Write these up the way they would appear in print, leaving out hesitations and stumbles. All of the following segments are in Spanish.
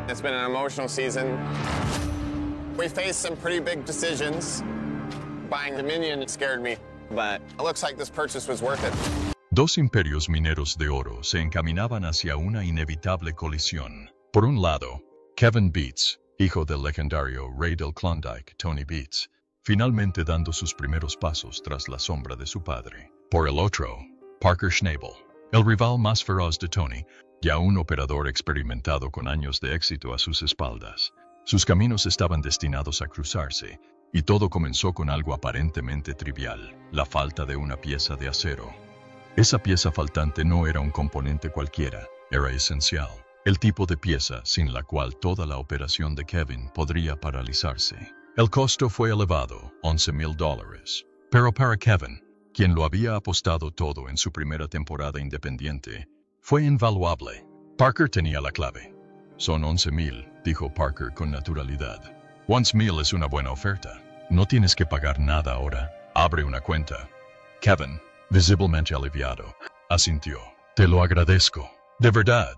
It's been an emotional season. We faced some pretty big decisions. Buying Dominion scared me, but it looks like this purchase was worth it. Dos imperios mineros de oro se encaminaban hacia una inevitable colisión. Por un lado, Kevin Beats, hijo del legendario rey del Klondike, Tony Beats, finalmente dando sus primeros pasos tras la sombra de su padre. Por el otro, Parker Schnabel, el rival más feroz de Tony, ya un operador experimentado con años de éxito a sus espaldas. Sus caminos estaban destinados a cruzarse, y todo comenzó con algo aparentemente trivial, la falta de una pieza de acero. Esa pieza faltante no era un componente cualquiera, era esencial, el tipo de pieza sin la cual toda la operación de Kevin podría paralizarse. El costo fue elevado, $11,000, pero para Kevin, quien lo había apostado todo en su primera temporada independiente, fue invaluable. Parker tenía la clave. Son 11,000, dijo Parker con naturalidad. 11,000 es una buena oferta. No tienes que pagar nada ahora. Abre una cuenta. Kevin, visiblemente aliviado, asintió. Te lo agradezco. De verdad.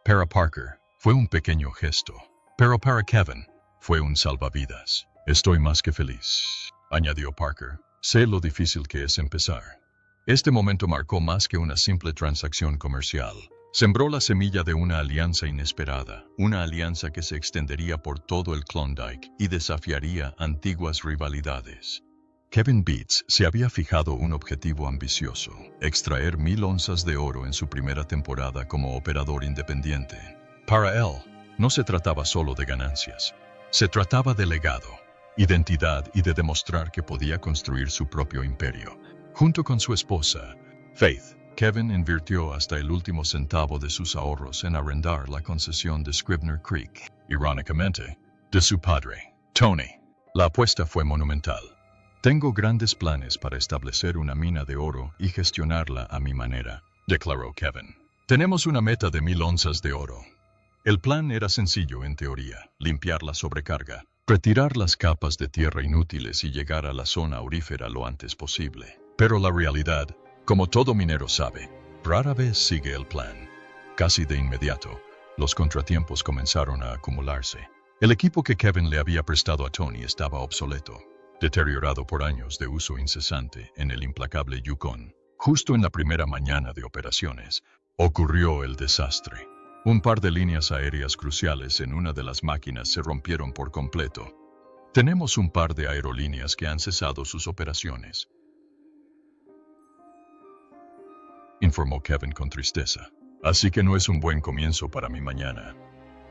Para Parker, fue un pequeño gesto. Pero para Kevin, fue un salvavidas. Estoy más que feliz, añadió Parker. Sé lo difícil que es empezar. Este momento marcó más que una simple transacción comercial. Sembró la semilla de una alianza inesperada, una alianza que se extendería por todo el Klondike y desafiaría antiguas rivalidades. Kevin Beats se había fijado un objetivo ambicioso, extraer 1,000 onzas de oro en su primera temporada como operador independiente. Para él, no se trataba solo de ganancias, se trataba de legado, identidad y de demostrar que podía construir su propio imperio. Junto con su esposa, Faith, Kevin invirtió hasta el último centavo de sus ahorros en arrendar la concesión de Scribner Creek, irónicamente, de su padre, Tony. La apuesta fue monumental. Tengo grandes planes para establecer una mina de oro y gestionarla a mi manera, declaró Kevin. Tenemos una meta de 1,000 onzas de oro. El plan era sencillo en teoría, limpiar la sobrecarga, retirar las capas de tierra inútiles y llegar a la zona aurífera lo antes posible. Pero la realidad, como todo minero sabe, rara vez sigue el plan. Casi de inmediato, los contratiempos comenzaron a acumularse. El equipo que Kevin le había prestado a Tony estaba obsoleto, deteriorado por años de uso incesante en el implacable Yukon. Justo en la primera mañana de operaciones, ocurrió el desastre. Un par de líneas aéreas cruciales en una de las máquinas se rompieron por completo. Tenemos un par de aerolíneas que han cesado sus operaciones, informó Kevin con tristeza. Así que no es un buen comienzo para mi mañana.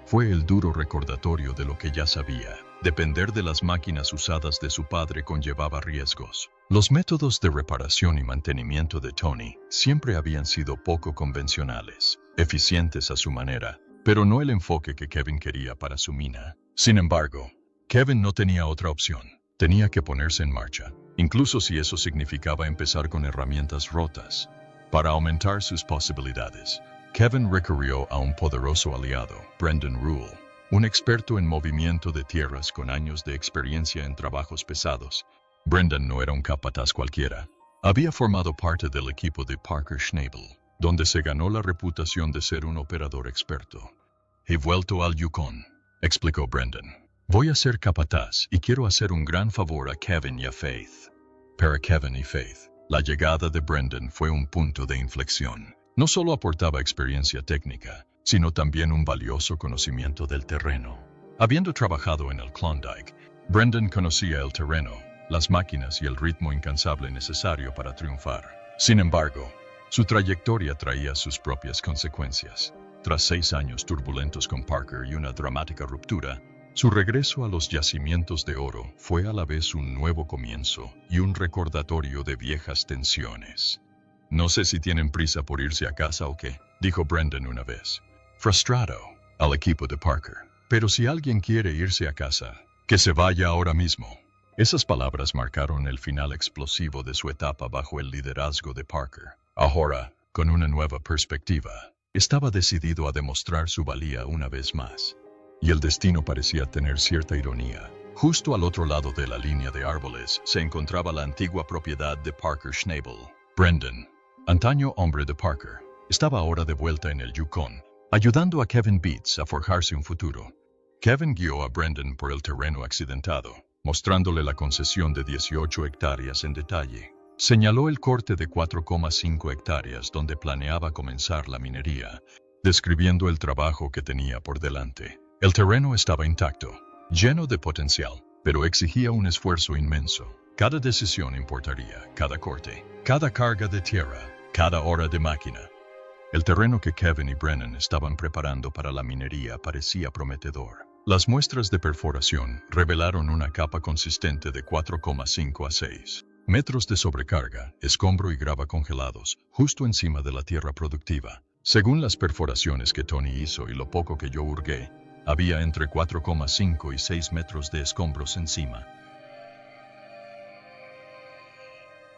Fue el duro recordatorio de lo que ya sabía. Depender de las máquinas usadas de su padre conllevaba riesgos. Los métodos de reparación y mantenimiento de Tony siempre habían sido poco convencionales, eficientes a su manera, pero no el enfoque que Kevin quería para su mina. Sin embargo, Kevin no tenía otra opción. Tenía que ponerse en marcha, incluso si eso significaba empezar con herramientas rotas. Para aumentar sus posibilidades, Kevin recurrió a un poderoso aliado, Brendan Rule, un experto en movimiento de tierras con años de experiencia en trabajos pesados. Brendan no era un capataz cualquiera. Había formado parte del equipo de Parker Schnabel, donde se ganó la reputación de ser un operador experto. He vuelto al Yukon, explicó Brendan. Voy a ser capataz y quiero hacer un gran favor a Kevin y a Faith. Para Kevin y Faith, la llegada de Brendan fue un punto de inflexión. No solo aportaba experiencia técnica, sino también un valioso conocimiento del terreno. Habiendo trabajado en el Klondike, Brendan conocía el terreno, las máquinas y el ritmo incansable necesario para triunfar. Sin embargo, su trayectoria traía sus propias consecuencias. Tras 6 años turbulentos con Parker y una dramática ruptura, su regreso a los yacimientos de oro fue a la vez un nuevo comienzo y un recordatorio de viejas tensiones. No sé si tienen prisa por irse a casa o qué, dijo Brendan una vez, frustrado, al equipo de Parker. Pero si alguien quiere irse a casa, que se vaya ahora mismo. Esas palabras marcaron el final explosivo de su etapa bajo el liderazgo de Parker. Ahora, con una nueva perspectiva, estaba decidido a demostrar su valía una vez más. Y el destino parecía tener cierta ironía. Justo al otro lado de la línea de árboles se encontraba la antigua propiedad de Parker Schnabel. Brendan, antaño hombre de Parker, estaba ahora de vuelta en el Yukon, ayudando a Kevin Beats a forjarse un futuro. Kevin guió a Brendan por el terreno accidentado, mostrándole la concesión de 18 hectáreas en detalle. Señaló el corte de 4,5 hectáreas donde planeaba comenzar la minería, describiendo el trabajo que tenía por delante. El terreno estaba intacto, lleno de potencial, pero exigía un esfuerzo inmenso. Cada decisión importaría, cada corte, cada carga de tierra, cada hora de máquina. El terreno que Kevin y Brennan estaban preparando para la minería parecía prometedor. Las muestras de perforación revelaron una capa consistente de 4,5 a 6 metros de sobrecarga, escombro y grava congelados, justo encima de la tierra productiva. Según las perforaciones que Tony hizo y lo poco que yo hurgué, había entre 4,5 y 6 metros de escombros encima.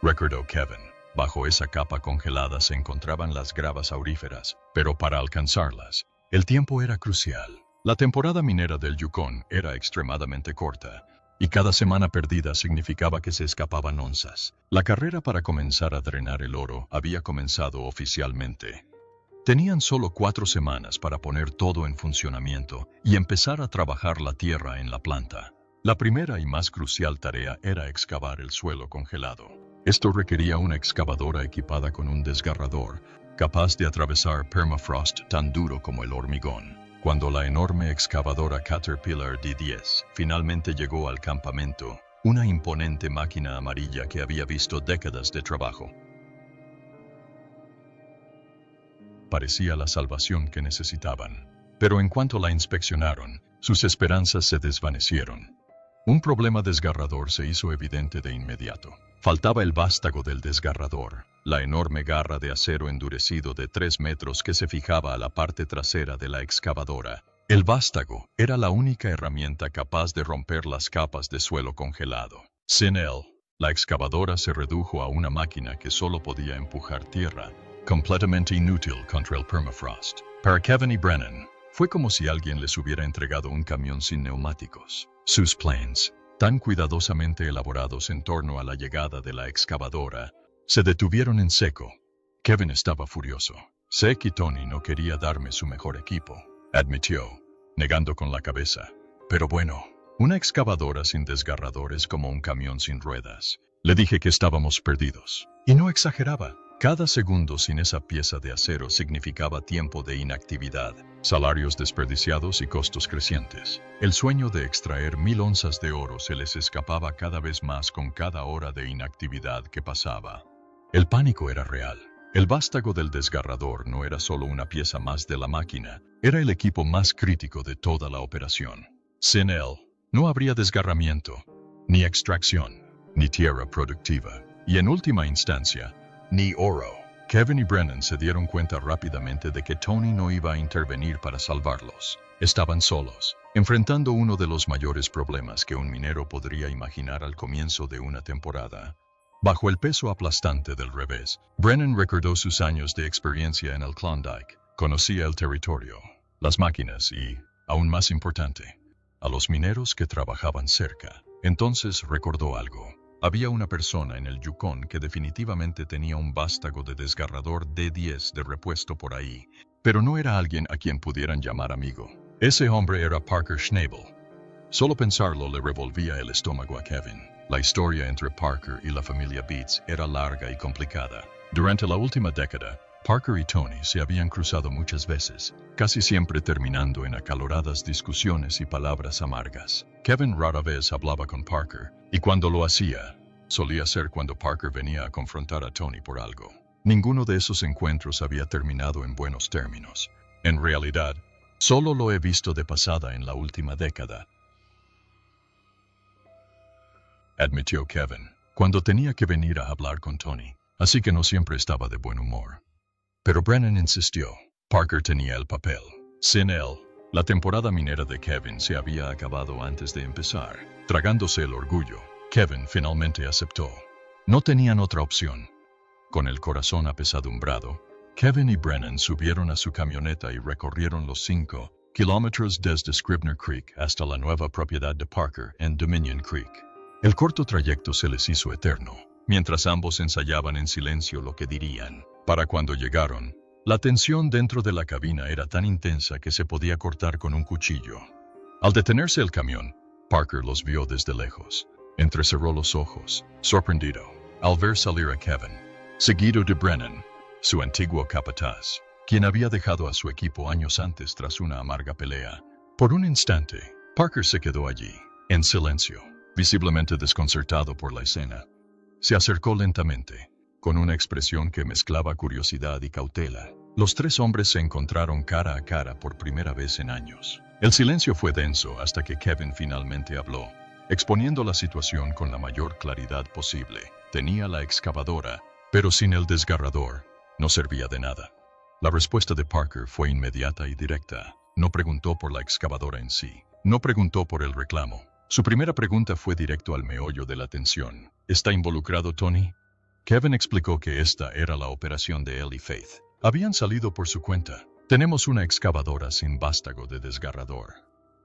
Recordó Kevin. Bajo esa capa congelada se encontraban las gravas auríferas, pero para alcanzarlas, el tiempo era crucial. La temporada minera del Yukon era extremadamente corta, y cada semana perdida significaba que se escapaban onzas. La carrera para comenzar a drenar el oro había comenzado oficialmente. Tenían solo 4 semanas para poner todo en funcionamiento y empezar a trabajar la tierra en la planta. La primera y más crucial tarea era excavar el suelo congelado. Esto requería una excavadora equipada con un desgarrador, capaz de atravesar permafrost tan duro como el hormigón. Cuando la enorme excavadora Caterpillar D10 finalmente llegó al campamento, una imponente máquina amarilla que había visto décadas de trabajo. Parecía la salvación que necesitaban, pero en cuanto la inspeccionaron, sus esperanzas se desvanecieron. Un problema desgarrador se hizo evidente de inmediato. Faltaba el vástago del desgarrador, la enorme garra de acero endurecido de 3 metros que se fijaba a la parte trasera de la excavadora. El vástago era la única herramienta capaz de romper las capas de suelo congelado. Sin él, la excavadora se redujo a una máquina que solo podía empujar tierra, completamente inútil contra el permafrost. Para Kevin y Brennan, fue como si alguien les hubiera entregado un camión sin neumáticos. Sus planes, tan cuidadosamente elaborados en torno a la llegada de la excavadora, se detuvieron en seco. Kevin estaba furioso. Sé que Tony no quería darme su mejor equipo, admitió, negando con la cabeza. Pero bueno, una excavadora sin desgarrador es como un camión sin ruedas. Le dije que estábamos perdidos. Y no exageraba. Cada segundo sin esa pieza de acero significaba tiempo de inactividad, salarios desperdiciados y costos crecientes. El sueño de extraer 1000 onzas de oro se les escapaba cada vez más con cada hora de inactividad que pasaba. El pánico era real. El vástago del desgarrador no era solo una pieza más de la máquina, era el equipo más crítico de toda la operación. Sin él, no habría desgarramiento, ni extracción, ni tierra productiva, y en última instancia, ni oro. Kevin y Brennan se dieron cuenta rápidamente de que Tony no iba a intervenir para salvarlos. Estaban solos, enfrentando uno de los mayores problemas que un minero podría imaginar al comienzo de una temporada. Bajo el peso aplastante del revés, Brennan recordó sus años de experiencia en el Klondike. Conocía el territorio, las máquinas y, aún más importante, a los mineros que trabajaban cerca. Entonces recordó algo. Había una persona en el Yukon que definitivamente tenía un vástago de desgarrador D10 de repuesto por ahí, pero no era alguien a quien pudieran llamar amigo. Ese hombre era Parker Schnabel. Solo pensarlo le revolvía el estómago a Kevin. La historia entre Parker y la familia Beats era larga y complicada. Durante la última década, Parker y Tony se habían cruzado muchas veces, casi siempre terminando en acaloradas discusiones y palabras amargas. Kevin rara vez hablaba con Parker, y cuando lo hacía, solía ser cuando Parker venía a confrontar a Tony por algo. Ninguno de esos encuentros había terminado en buenos términos. En realidad, solo lo he visto de pasada en la última década, admitió Kevin, cuando tenía que venir a hablar con Tony, así que no siempre estaba de buen humor. Pero Brennan insistió. Parker tenía el papel. Sin él, la temporada minera de Kevin se había acabado antes de empezar. Tragándose el orgullo, Kevin finalmente aceptó. No tenían otra opción. Con el corazón apesadumbrado, Kevin y Brennan subieron a su camioneta y recorrieron los 5 kilómetros desde Scribner Creek hasta la nueva propiedad de Parker en Dominion Creek. El corto trayecto se les hizo eterno, mientras ambos ensayaban en silencio lo que dirían. Para cuando llegaron, La tensión dentro de la cabina era tan intensa que se podía cortar con un cuchillo. Al detenerse el camión, Parker los vio desde lejos. Entrecerró los ojos, sorprendido, al ver salir a Kevin, seguido de Brennan, su antiguo capataz, quien había dejado a su equipo años antes tras una amarga pelea. Por un instante, Parker se quedó allí, en silencio, visiblemente desconcertado por la escena. Se acercó lentamente, con una expresión que mezclaba curiosidad y cautela. Los tres hombres se encontraron cara a cara por primera vez en años. El silencio fue denso hasta que Kevin finalmente habló, exponiendo la situación con la mayor claridad posible. Tenía la excavadora, pero sin el desgarrador, no servía de nada. La respuesta de Parker fue inmediata y directa. No preguntó por la excavadora en sí. No preguntó por el reclamo. Su primera pregunta fue directo al meollo de la tensión. ¿Está involucrado Tony? Kevin explicó que esta era la operación de él y Faith. Habían salido por su cuenta. Tenemos una excavadora sin vástago de desgarrador.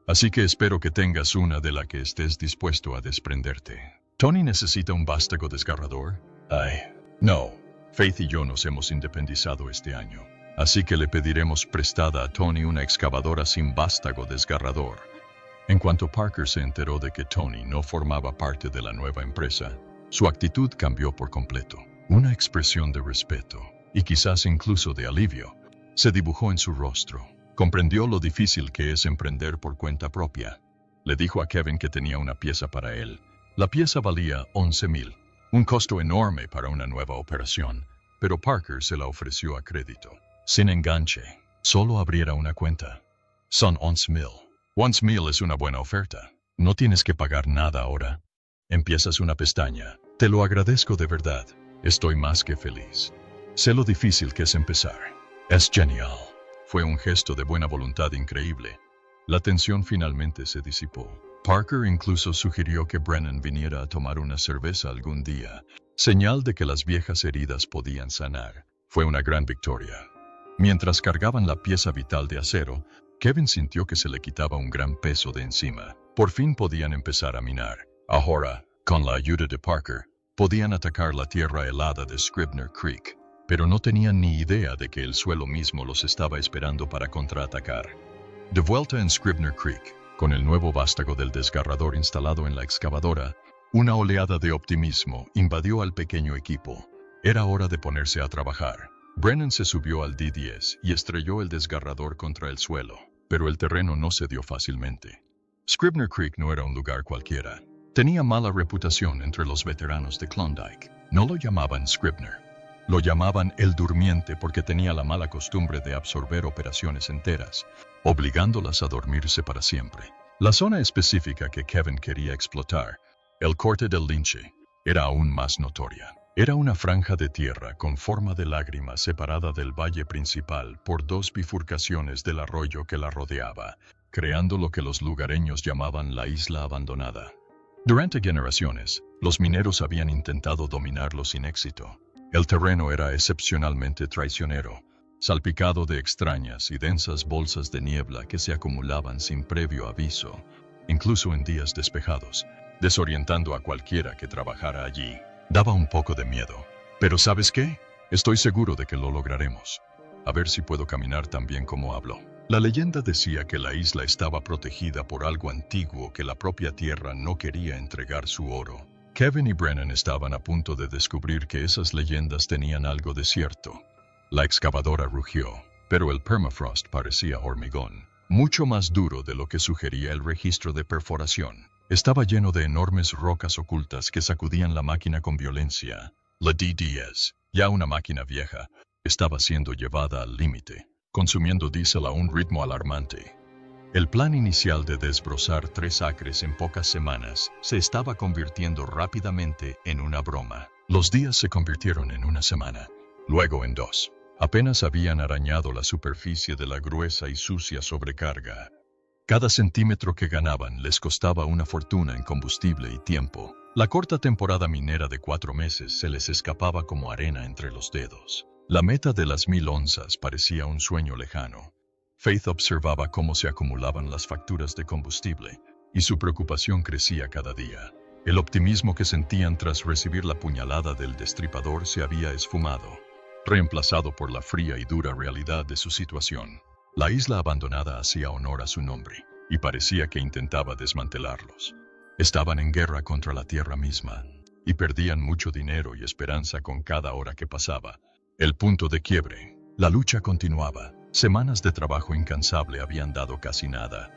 Así que espero que tengas una de la que estés dispuesto a desprenderte. ¿Tony necesita un vástago desgarrador? No. Faith y yo nos hemos independizado este año. Así que le pediremos prestada a Tony una excavadora sin vástago desgarrador. En cuanto Parker se enteró de que Tony no formaba parte de la nueva empresa, su actitud cambió por completo. Una expresión de respeto, y quizás incluso de alivio, se dibujó en su rostro. Comprendió lo difícil que es emprender por cuenta propia. Le dijo a Kevin que tenía una pieza para él. La pieza valía $11,000, un costo enorme para una nueva operación, pero Parker se la ofreció a crédito, sin enganche. Solo abriera una cuenta. Son $11,000. $11,000 es una buena oferta. No tienes que pagar nada ahora. Empiezas una pestaña. Te lo agradezco de verdad. Estoy más que feliz. Sé lo difícil que es empezar. Es genial. Fue un gesto de buena voluntad increíble. La tensión finalmente se disipó. Parker incluso sugirió que Brennan viniera a tomar una cerveza algún día, señal de que las viejas heridas podían sanar. Fue una gran victoria. Mientras cargaban la pieza vital de acero, Kevin sintió que se le quitaba un gran peso de encima. Por fin podían empezar a minar. Ahora, con la ayuda de Parker, podían atacar la tierra helada de Scribner Creek, pero no tenían ni idea de que el suelo mismo los estaba esperando para contraatacar. De vuelta en Scribner Creek, con el nuevo vástago del desgarrador instalado en la excavadora, una oleada de optimismo invadió al pequeño equipo. Era hora de ponerse a trabajar. Brennan se subió al D-10 y estrelló el desgarrador contra el suelo, pero el terreno no cedió fácilmente. Scribner Creek no era un lugar cualquiera. Tenía mala reputación entre los veteranos de Klondike. No lo llamaban Scribner. Lo llamaban el durmiente porque tenía la mala costumbre de absorber operaciones enteras, obligándolas a dormirse para siempre. La zona específica que Kevin quería explotar, el corte del Linche, era aún más notoria. Era una franja de tierra con forma de lágrima separada del valle principal por dos bifurcaciones del arroyo que la rodeaba, creando lo que los lugareños llamaban la isla abandonada. Durante generaciones, los mineros habían intentado dominarlo sin éxito. El terreno era excepcionalmente traicionero, salpicado de extrañas y densas bolsas de niebla que se acumulaban sin previo aviso, incluso en días despejados, desorientando a cualquiera que trabajara allí. Daba un poco de miedo. Pero ¿sabes qué? Estoy seguro de que lo lograremos. A ver si puedo caminar tan bien como hablo. La leyenda decía que la isla estaba protegida por algo antiguo que la propia tierra no quería entregar su oro. Kevin y Brennan estaban a punto de descubrir que esas leyendas tenían algo de cierto. La excavadora rugió, pero el permafrost parecía hormigón, mucho más duro de lo que sugería el registro de perforación. Estaba lleno de enormes rocas ocultas que sacudían la máquina con violencia. La D-10, ya una máquina vieja, estaba siendo llevada al límite, consumiendo diésel a un ritmo alarmante. El plan inicial de desbrozar 3 acres en pocas semanas se estaba convirtiendo rápidamente en una broma. Los días se convirtieron en una semana, luego en 2. Apenas habían arañado la superficie de la gruesa y sucia sobrecarga. Cada centímetro que ganaban les costaba una fortuna en combustible y tiempo. La corta temporada minera de 4 meses se les escapaba como arena entre los dedos. La meta de las 1000 onzas parecía un sueño lejano. Faith observaba cómo se acumulaban las facturas de combustible, y su preocupación crecía cada día. El optimismo que sentían tras recibir la puñalada del destripador se había esfumado. reemplazado por la fría y dura realidad de su situación. La isla abandonada hacía honor a su nombre, y parecía que intentaba desmantelarlos. Estaban en guerra contra la tierra misma, y perdían mucho dinero y esperanza con cada hora que pasaba. El punto de quiebre. La lucha continuaba. Semanas de trabajo incansable habían dado casi nada.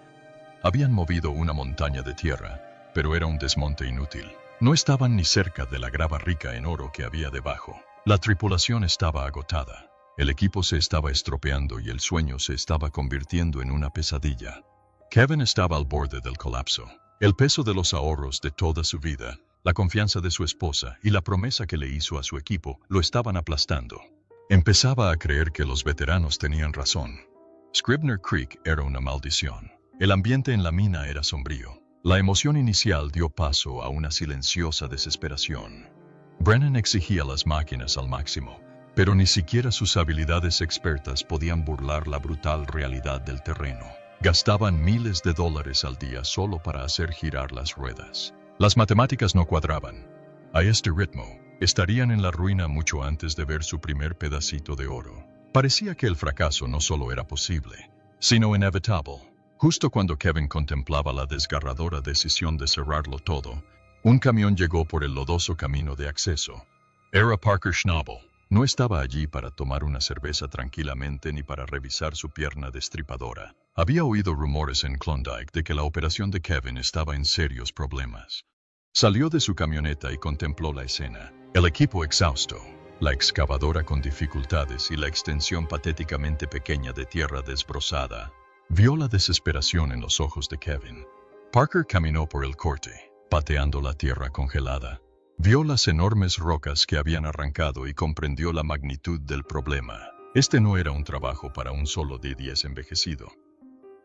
Habían movido una montaña de tierra, pero era un desmonte inútil. No estaban ni cerca de la grava rica en oro que había debajo. La tripulación estaba agotada. El equipo se estaba estropeando y el sueño se estaba convirtiendo en una pesadilla. Kevin estaba al borde del colapso. El peso de los ahorros de toda su vida, la confianza de su esposa y la promesa que le hizo a su equipo lo estaban aplastando. Empezaba a creer que los veteranos tenían razón. Scribner Creek era una maldición. El ambiente en la mina era sombrío. La emoción inicial dio paso a una silenciosa desesperación. Brennan exigía las máquinas al máximo, pero ni siquiera sus habilidades expertas podían burlar la brutal realidad del terreno. Gastaban miles de dólares al día solo para hacer girar las ruedas. Las matemáticas no cuadraban. A este ritmo, estarían en la ruina mucho antes de ver su primer pedacito de oro. Parecía que el fracaso no solo era posible, sino inevitable. Justo cuando Kevin contemplaba la desgarradora decisión de cerrarlo todo, un camión llegó por el lodoso camino de acceso. Era Parker Schnabel. No estaba allí para tomar una cerveza tranquilamente ni para revisar su pierna destripadora. Había oído rumores en Klondike de que la operación de Kevin estaba en serios problemas. Salió de su camioneta y contempló la escena. El equipo exhausto, la excavadora con dificultades y la extensión patéticamente pequeña de tierra desbrozada. Vio la desesperación en los ojos de Kevin. Parker caminó por el corte, pateando la tierra congelada. Vio las enormes rocas que habían arrancado y comprendió la magnitud del problema. Este no era un trabajo para un solo D10 envejecido.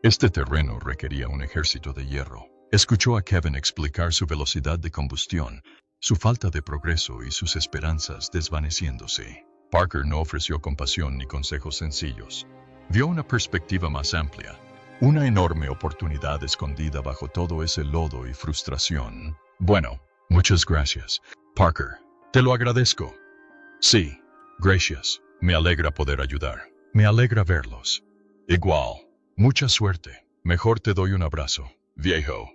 Este terreno requería un ejército de hierro. Escuchó a Kevin explicar su velocidad de combustión, su falta de progreso y sus esperanzas desvaneciéndose. Parker no ofreció compasión ni consejos sencillos. Vio una perspectiva más amplia, una enorme oportunidad escondida bajo todo ese lodo y frustración. Bueno, muchas gracias, Parker. Te lo agradezco. Sí, gracias. Me alegra poder ayudar. Me alegra verlos. Igual. Mucha suerte. Mejor te doy un abrazo, viejo.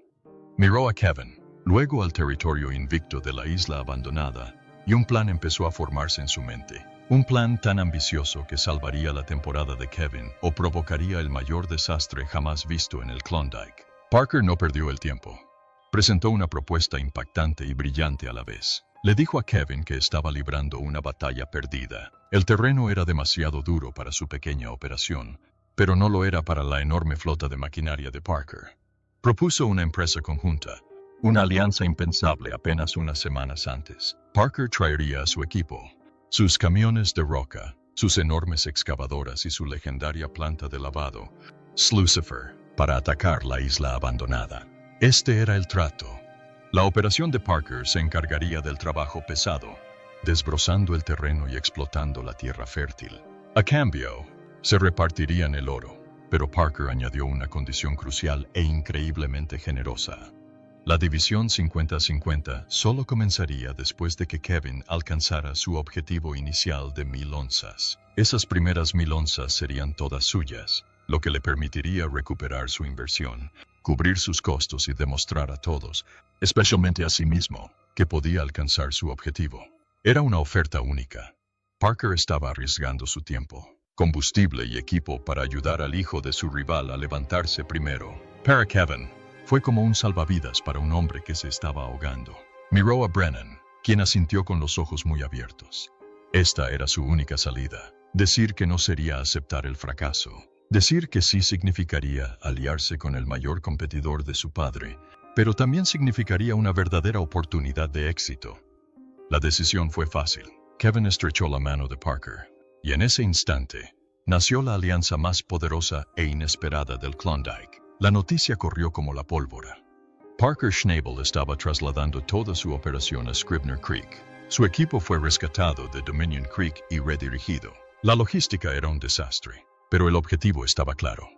Miró a Kevin, luego al territorio invicto de la isla abandonada, y un plan empezó a formarse en su mente. Un plan tan ambicioso que salvaría la temporada de Kevin o provocaría el mayor desastre jamás visto en el Klondike. Parker no perdió el tiempo. Presentó una propuesta impactante y brillante a la vez. Le dijo a Kevin que estaba librando una batalla perdida. El terreno era demasiado duro para su pequeña operación, pero no lo era para la enorme flota de maquinaria de Parker. Propuso una empresa conjunta, una alianza impensable apenas unas semanas antes. Parker traería a su equipo, sus camiones de roca, sus enormes excavadoras y su legendaria planta de lavado, Slucifer, para atacar la isla abandonada. Este era el trato. La operación de Parker se encargaría del trabajo pesado, desbrozando el terreno y explotando la tierra fértil. A cambio, se repartirían el oro, pero Parker añadió una condición crucial e increíblemente generosa. La división 50-50 solo comenzaría después de que Kevin alcanzara su objetivo inicial de 1000 onzas. Esas primeras 1000 onzas serían todas suyas, lo que le permitiría recuperar su inversión, cubrir sus costos y demostrar a todos, especialmente a sí mismo, que podía alcanzar su objetivo. Era una oferta única. Parker estaba arriesgando su tiempo, combustible y equipo para ayudar al hijo de su rival a levantarse primero. Para Kevin, fue como un salvavidas para un hombre que se estaba ahogando. Miró a Brennan, quien asintió con los ojos muy abiertos. Esta era su única salida. Decir que no sería aceptar el fracaso. Decir que sí significaría aliarse con el mayor competidor de su padre, pero también significaría una verdadera oportunidad de éxito. La decisión fue fácil. Kevin estrechó la mano de Parker, y en ese instante, nació la alianza más poderosa e inesperada del Klondike. La noticia corrió como la pólvora. Parker Schnabel estaba trasladando toda su operación a Scribner Creek. Su equipo fue rescatado de Dominion Creek y redirigido. La logística era un desastre, pero el objetivo estaba claro.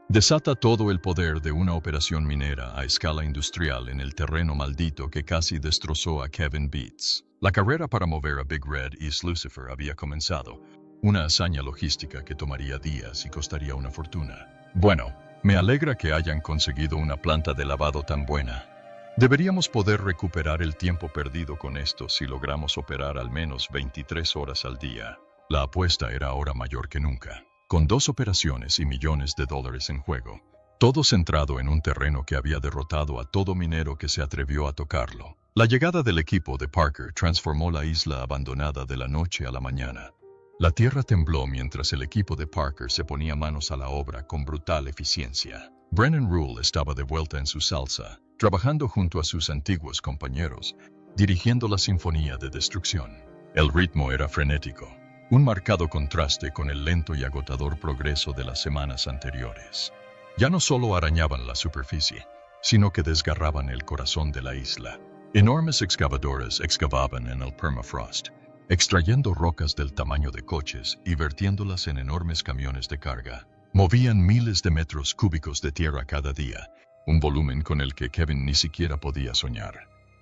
Desata todo el poder de una operación minera a escala industrial en el terreno maldito que casi destrozó a Kevin Beats. La carrera para mover a Big Red East Lucifer había comenzado, una hazaña logística que tomaría días y costaría una fortuna. Bueno, me alegra que hayan conseguido una planta de lavado tan buena. Deberíamos poder recuperar el tiempo perdido con esto si logramos operar al menos 23 horas al día. La apuesta era ahora mayor que nunca, con 2 operaciones y millones de dólares en juego. Todo centrado en un terreno que había derrotado a todo minero que se atrevió a tocarlo. La llegada del equipo de Parker transformó la isla abandonada de la noche a la mañana. La tierra tembló mientras el equipo de Parker se ponía manos a la obra con brutal eficiencia. Brennan Rule estaba de vuelta en su salsa, trabajando junto a sus antiguos compañeros, dirigiendo la sinfonía de destrucción. El ritmo era frenético, un marcado contraste con el lento y agotador progreso de las semanas anteriores. Ya no solo arañaban la superficie, sino que desgarraban el corazón de la isla. Enormes excavadoras excavaban en el permafrost, extrayendo rocas del tamaño de coches y vertiéndolas en enormes camiones de carga. Movían miles de metros cúbicos de tierra cada día, un volumen con el que Kevin ni siquiera podía soñar.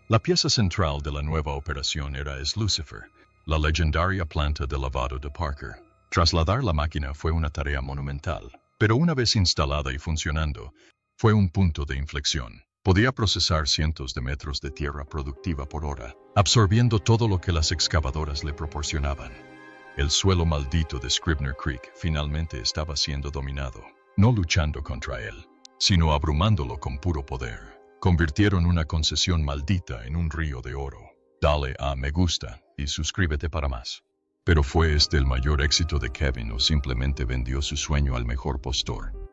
La pieza central de la nueva operación era Lucifer, la legendaria planta de lavado de Parker. Trasladar la máquina fue una tarea monumental, pero una vez instalada y funcionando, fue un punto de inflexión. Podía procesar cientos de metros de tierra productiva por hora, absorbiendo todo lo que las excavadoras le proporcionaban. El suelo maldito de Scribner Creek finalmente estaba siendo dominado, no luchando contra él, sino abrumándolo con puro poder. Convirtieron una concesión maldita en un río de oro. Dale a me gusta y suscríbete para más. Pero ¿fue este el mayor éxito de Kevin o simplemente vendió su sueño al mejor postor?